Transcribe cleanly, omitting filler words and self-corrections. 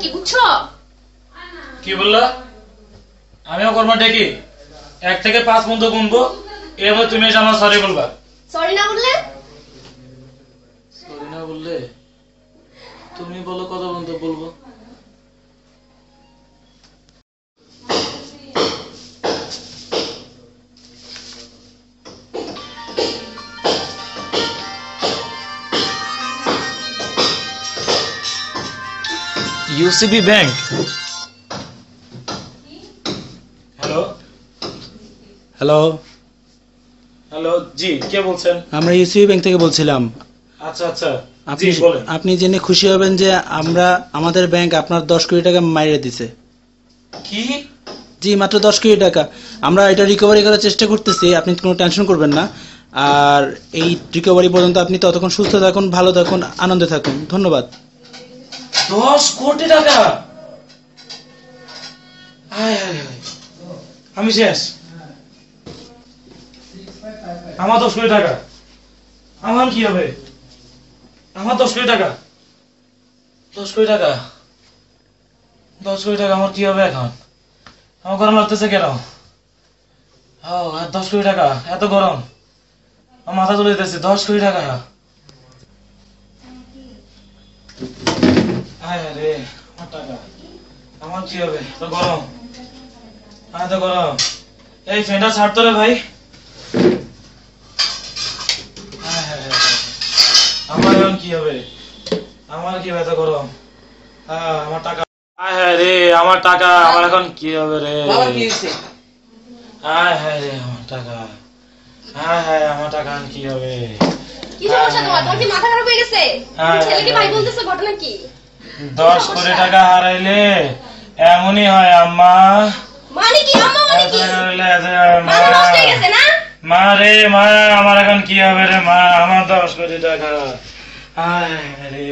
ডেকি বুঝছো? কি বললা? আমিও করবো ডেকি 1 থেকে 5 পর্যন্ত গুনবো, এর মধ্যে তুমি এসে আমার সরি বলবা। সরি না বললে? সরি না বললে তুমি বলো কত পর্যন্ত বলবো। UCB bank. Hello hello, hello, জি কে বলছেন? আমরা ইউসিবি ব্যাংক থেকে বলছিলাম। আচ্ছা আচ্ছা, আপনি জি বলেন। আপনি জেনে খুশি হবেন যে আমাদের ব্যাংক আপনার 10 কোটি টাকা মাইরে দিছে। কি? জি, মাত্র 10 কোটি টাকা। আমরা এটা রিকভারি করার চেষ্টা করতেছি, আপনি কোনো টেনশন করবেন না। আর এই রিকভারি পর্যন্ত আপনি ততক্ষণ সুস্থ থাকুন, ভালো থাকুন, আনন্দে থাকুন। ধন্যবাদ। 10 কোটি টাকা? হায় হায় হায়, আমি শেষ। আমার 10 কোটি টাকা, আমার কি হবে? আমার 10 কোটি টাকা, 10 কোটি টাকা, 10 কোটি টাকা আমার কি হবে এখন? আমার গরম লাগতেছে কেন? ও, আর 10 কোটি টাকা, এত গরম, আমার মাথা চলে যেতেছে। 10 কোটি টাকা, হায় হায় রে, আমার টাকা, আমার কি হবে? এত গরম, এত গরম। এই ফ্যানটা ছাড়তো রে ভাই। হায় হায় হায় হায়। আমার এখন কি হবে? আমার কি হবে? এত গরম। আমার টাকা, হায় হায় রে, আমার টাকা, আমার এখন কি হবে রে? হায় হায় রে, আমার টাকা, হায় হায়, আমার টাকা এখন কি হবে? কি সমস্যা তোমার? তোমার কি মাথা খারাপ হয়ে গেছে? হ্যাঁ, ছেলেকে ভাই বলতেছো, ঘটনা কি? 10 কোটি টাকা হারাইলে এমনই হয় আম্মা। মানে কি আম্মা? মানে কি? মা নষ্ট হয়ে গেছে না? মা রে, মা আমার এখন কি হবে রে মা? আমার 10 কোটি টাকা, হায় রে।